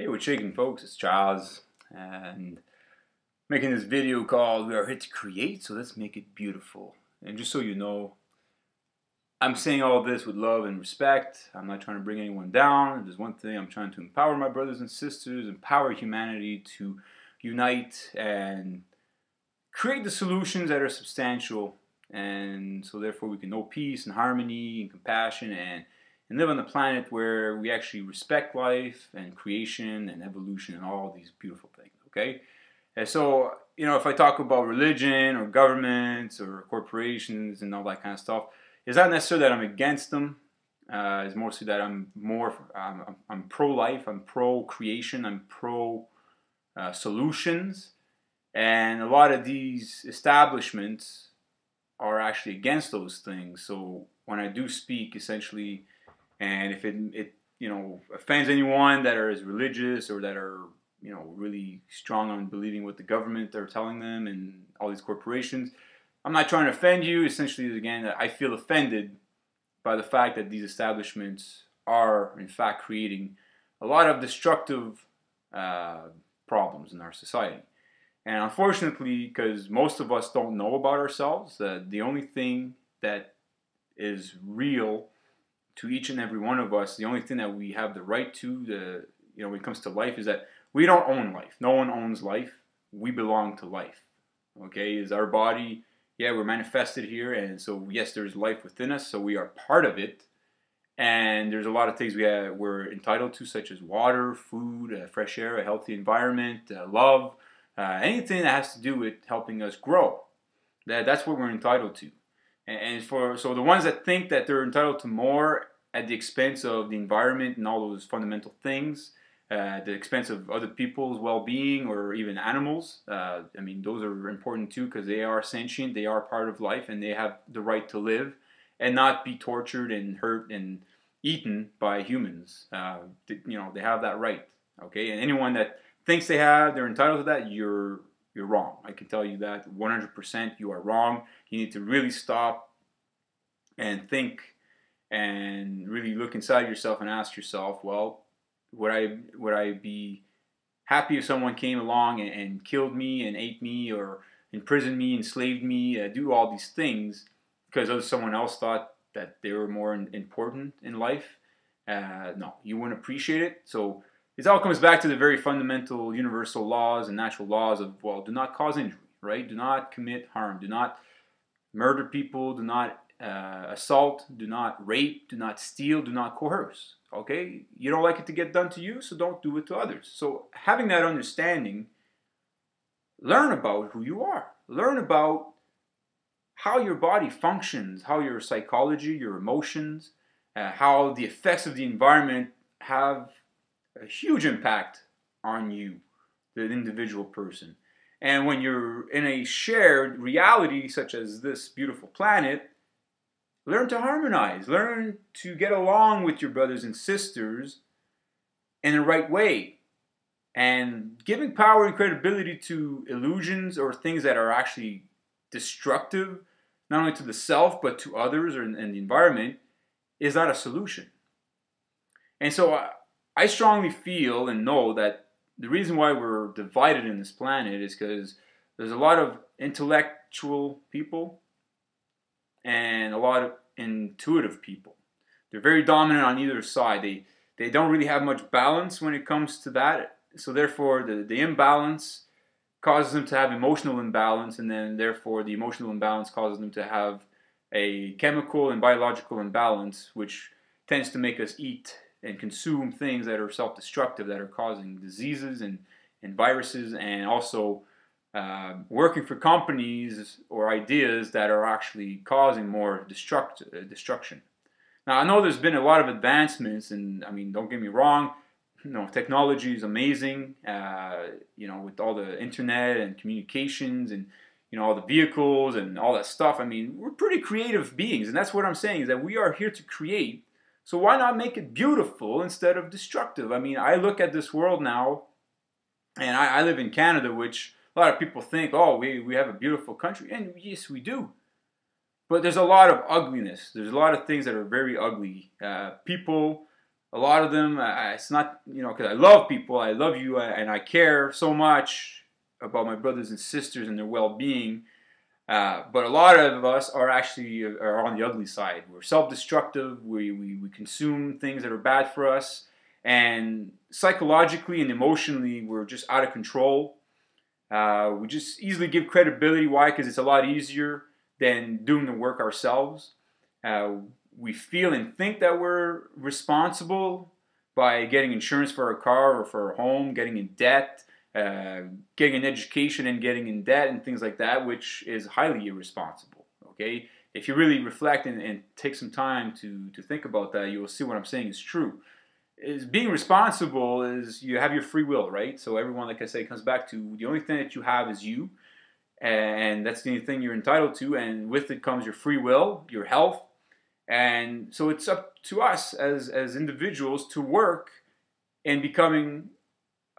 Hey, what's shaking, folks? It's Chaz, and making this video called "We Are Here to Create, so let's make it beautiful." And just so you know, I'm saying all this with love and respect. I'm not trying to bring anyone down. There's one thing: I'm trying to empower my brothers and sisters, empower humanity to unite and create the solutions that are substantial, and so therefore we can know peace and harmony and compassion and live on the planet where we actually respect life and creation and evolution and all these beautiful things, okay? And so, if I talk about religion or governments or corporations and all that kind of stuff, it's not necessarily that I'm against them. It's mostly that I'm pro-life, I'm pro-creation, I'm pro-solutions. And a lot of these establishments are actually against those things. So when I do speak, essentially, and if it offends anyone that is religious or that are really strong on believing what the government are telling them and all these corporations, I'm not trying to offend you. Essentially, again, I feel offended by the fact that these establishments are in fact creating a lot of destructive problems in our society. And unfortunately, because most of us don't know about ourselves, the only thing that is real to each and every one of us, the only thing that we have the right to, when it comes to life, is that we don't own life. No one owns life. We belong to life. Okay, is our body? Yeah, we're manifested here, and so yes, there's life within us, so we are part of it. And there's a lot of things we're entitled to, such as water, food, fresh air, a healthy environment, love, anything that has to do with helping us grow. That's what we're entitled to. So the ones that think that they're entitled to more at the expense of the environment and all those fundamental things, at the expense of other people's well-being or even animals, those are important too, because they are sentient, they are part of life, and they have the right to live and not be tortured and hurt and eaten by humans. They have that right. Okay, and anyone that thinks they're entitled to that, you're wrong. I can tell you that 100% you are wrong. You need to really stop and think and really look inside yourself and ask yourself, well, would I be happy if someone came along and killed me and ate me or imprisoned me, enslaved me, do all these things because someone else thought that they were more important in life? No, you wouldn't appreciate it. So it all comes back to the very fundamental universal laws and natural laws of, well, do not cause injury, right? Do not commit harm. Do not murder people. Do not assault. Do not rape. Do not steal. Do not coerce. Okay? You don't like it to get done to you, so don't do it to others. So having that understanding, learn about who you are. Learn about how your body functions, how your psychology, your emotions, how the effects of the environment have a huge impact on you, the individual person. And when you're in a shared reality such as this beautiful planet, learn to harmonize, learn to get along with your brothers and sisters in the right way. And giving power and credibility to illusions or things that are actually destructive, not only to the self but to others and the environment, is not a solution. And so I strongly feel and know that the reason why we're divided in this planet is because there's a lot of intellectual people and a lot of intuitive people. They're very dominant on either side. They don't really have much balance when it comes to that. So therefore, the imbalance causes them to have emotional imbalance, and then therefore the emotional imbalance causes them to have a chemical and biological imbalance, which tends to make us eat and consume things that are self-destructive, that are causing diseases and viruses, and also working for companies or ideas that are actually causing more destruction. Now, I know there's been a lot of advancements, and don't get me wrong, technology is amazing, with all the internet and communications and all the vehicles and all that stuff. We're pretty creative beings, and that's what I'm saying, is that we are here to create. So why not make it beautiful instead of destructive? I look at this world now, and I live in Canada, which a lot of people think, oh, we have a beautiful country. And yes, we do. But there's a lot of ugliness. There's a lot of things that are very ugly. People a lot of them, it's not, you know, because I love people, I love you, and I care so much about my brothers and sisters and their well-being. But a lot of us are actually are on the ugly side. We're self-destructive. We consume things that are bad for us, and psychologically and emotionally, we're just out of control. We just easily give credibility. Why? Because it's a lot easier than doing the work ourselves. Uh, we feel and think that we're responsible by getting insurance for our car or for our home, getting in debt, uh, getting an education and getting in debt and things like that, which is highly irresponsible. Okay, if you really reflect and take some time to think about that, you will see what I'm saying is true. Is being responsible is you have your free will, right? So everyone, like I say, comes back to the only thing that you have is you, and that's the only thing you're entitled to. And with it comes your free will, your health, and so it's up to us as individuals to work and becoming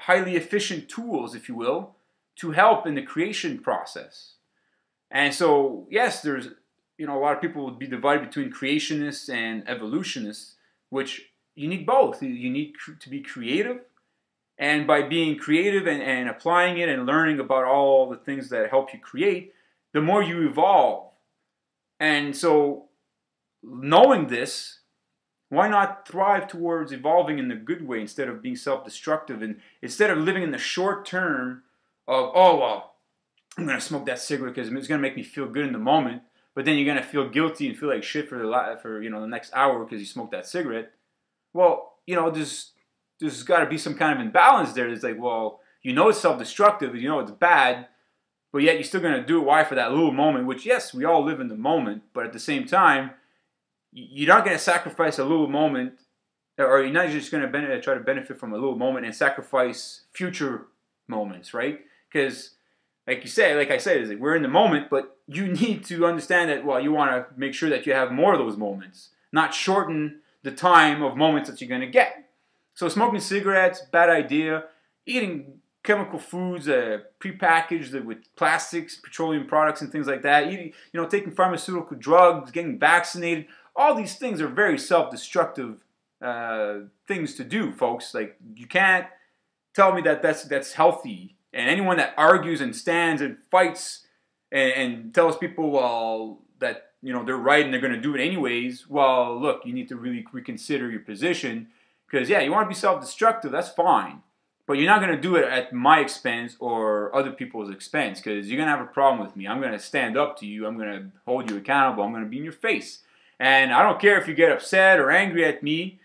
highly efficient tools, if you will, to help in the creation process. And so, yes, there's, you know, a lot of people would be divided between creationists and evolutionists, which you need both. You need to be creative, and by being creative and applying it and learning about all the things that help you create, the more you evolve. And so, knowing this, why not thrive towards evolving in the good way instead of being self-destructive, and instead of living in the short term of, oh, well, I'm going to smoke that cigarette because it's going to make me feel good in the moment, but then you're going to feel guilty and feel like shit for you know, the next hour because you smoked that cigarette. Well, you know, there's got to be some kind of imbalance there. It's like, well, you know it's self-destructive, you know it's bad, but yet you're still going to do it. Why? For that little moment, which, yes, we all live in the moment, but at the same time, you're not going to sacrifice a little moment, or you're not just going to try to benefit from a little moment and sacrifice future moments, right? Because, like you say, like I said, is like we're in the moment, but you need to understand that, well, you want to make sure that you have more of those moments, not shorten the time of moments that you're going to get. So smoking cigarettes, bad idea. Eating chemical foods, prepackaged with plastics, petroleum products, and things like that. Eating, you know, taking pharmaceutical drugs, getting vaccinated. All these things are very self-destructive things to do, folks. Like, you can't tell me that that's healthy. And anyone that argues and stands and fights and tells people, well, that, you know, they're right and they're going to do it anyways, well, look, you need to really reconsider your position. Because, yeah, you want to be self-destructive, that's fine. But you're not going to do it at my expense or other people's expense, because you're going to have a problem with me. I'm going to stand up to you. I'm going to hold you accountable. I'm going to be in your face. And I don't care if you get upset or angry at me.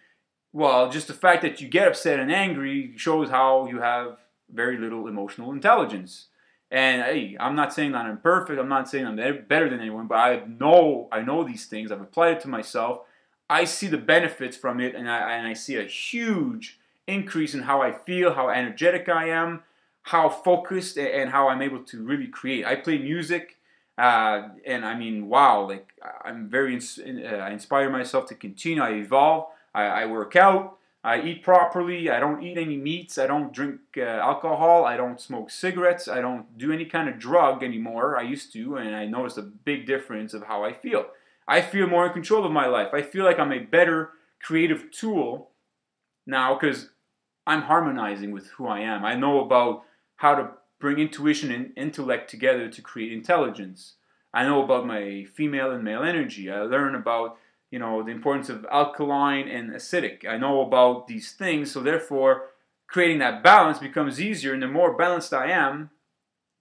Well, just the fact that you get upset and angry shows how you have very little emotional intelligence. And hey, I'm not saying that I'm perfect. I'm not saying I'm better than anyone, but I know these things. I've applied it to myself. I see the benefits from it, and I see a huge increase in how I feel, how energetic I am, how focused, and how I'm able to really create. I play music. And I mean, wow, like, I'm very, I inspire myself to continue. I evolve. I work out. I eat properly. I don't eat any meats. I don't drink alcohol. I don't smoke cigarettes. I don't do any kind of drug anymore. I used to, and I noticed a big difference of how I feel. I feel more in control of my life. I feel like I'm a better creative tool now because I'm harmonizing with who I am. I know about how to bring intuition and intellect together to create intelligence. I know about my female and male energy. I learn about, you know, the importance of alkaline and acidic. I know about these things, so therefore creating that balance becomes easier, and the more balanced I am,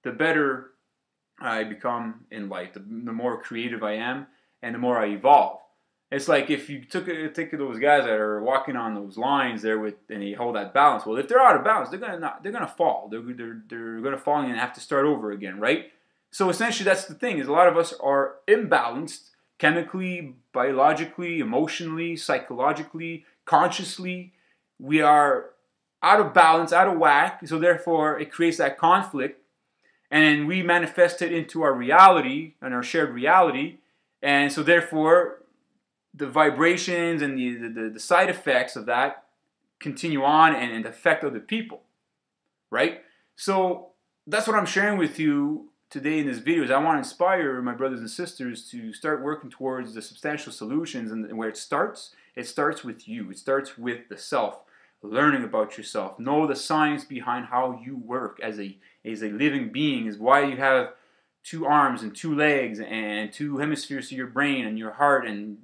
the better I become in life, the more creative I am, and the more I evolve. It's like if you take those guys that are walking on those lines there and they hold that balance. Well, if they're out of balance, they're gonna fall. They're gonna fall and have to start over again, right? So essentially, that's the thing: is a lot of us are imbalanced chemically, biologically, emotionally, psychologically, consciously. We are out of balance, out of whack. So therefore, it creates that conflict, and we manifest it into our reality and our shared reality. And so therefore, the vibrations and the side effects of that continue on and affect other people, right? So that's what I'm sharing with you today in this video. Is I want to inspire my brothers and sisters to start working towards the substantial solutions, and where it It starts with you. It starts with the self, learning about yourself. Know the science behind how you work as a living being, is why you have two arms and two legs and two hemispheres to your brain and your heart, and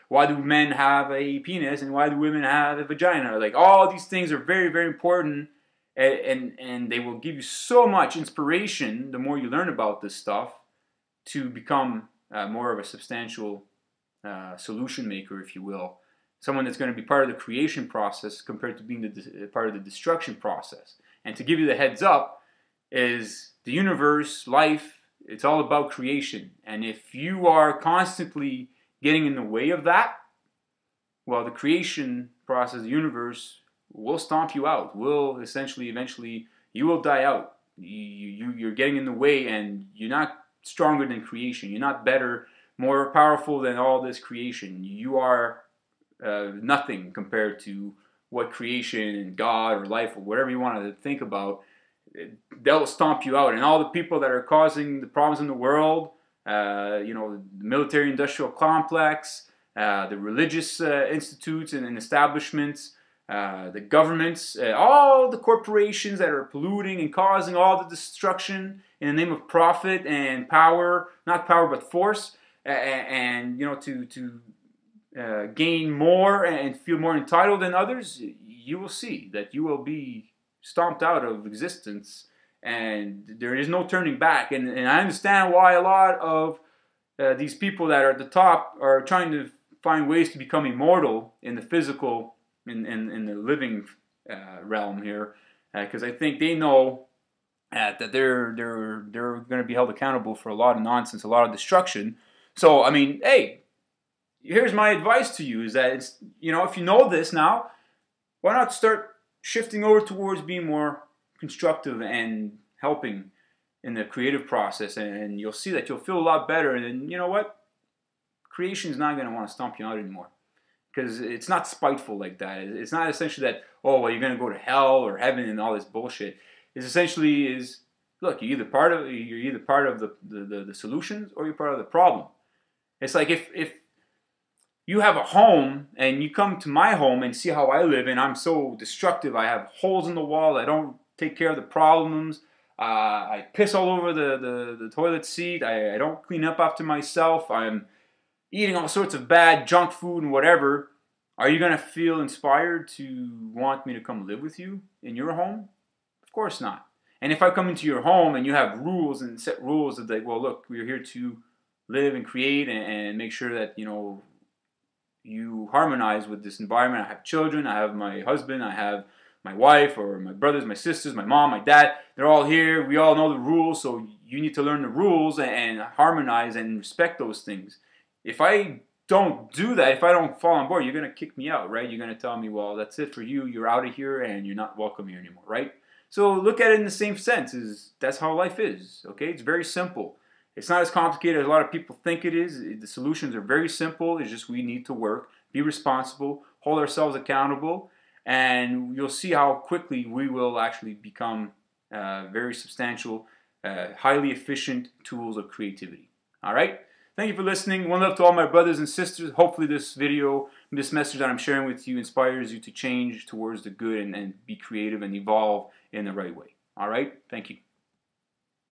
why do men have a penis and why do women have a vagina? Like, all these things are very, very important, and they will give you so much inspiration the more you learn about this stuff to become more of a substantial solution maker, if you will. Someone that's going to be part of the creation process compared to being part of the destruction process. And to give you the heads up, is the universe, life, it's all about creation. And if you are constantly getting in the way of that, well, the creation process, the universe, will stomp you out. Will essentially, eventually, you will die out. You're getting in the way, and you're not stronger than creation. You're not better, more powerful than all this creation. You are nothing compared to what creation and God or life or whatever you want to think about. They'll stomp you out. And all the people that are causing the problems in the world, the military-industrial complex, the religious institutes and establishments, the governments, all the corporations that are polluting and causing all the destruction in the name of profit and power, not power but force, and to gain more and feel more entitled than others, you will see that you will be stomped out of existence, and there is no turning back. And I understand why a lot of these people that are at the top are trying to find ways to become immortal in the physical, in the living realm here, because I think they know that they're going to be held accountable for a lot of nonsense, a lot of destruction. So, I mean, hey, here's my advice to you: is that if you know this now, why not start shifting over towards being more constructive and helping in the creative process, and you'll see that you'll feel a lot better. And you know what? Creation is not going to want to stomp you out anymore, because it's not spiteful like that. It's not essentially that, oh, well, you're going to go to hell or heaven and all this bullshit. It's essentially look, you're either part of the solutions, or you're part of the problem. It's like if you have a home and you come to my home and see how I live, and I'm so destructive. I have holes in the wall. I don't take care of the problems. I piss all over the toilet seat. I don't clean up after myself. I'm eating all sorts of bad junk food and whatever. Are you going to feel inspired to want me to come live with you in your home? Of course not. And if I come into your home and you have rules and set rules of like, well, look, we're here to live and create and make sure that, you harmonize with this environment. I have children, I have my husband, I have my wife, or my brothers, my sisters, my mom, my dad. They're all here. We all know the rules, so you need to learn the rules and harmonize and respect those things. If I don't do that, if I don't fall on board, you're going to kick me out, right? You're going to tell me, well, that's it for you. You're out of here and you're not welcome here anymore, right? So look at it in the same sense. That's how life is, okay? It's very simple. It's not as complicated as a lot of people think it is. The solutions are very simple. It's just we need to work, be responsible, hold ourselves accountable, and you'll see how quickly we will actually become very substantial, highly efficient tools of creativity. All right? Thank you for listening. One love to all my brothers and sisters. Hopefully this video, this message that I'm sharing with you inspires you to change towards the good and be creative and evolve in the right way. All right? Thank you.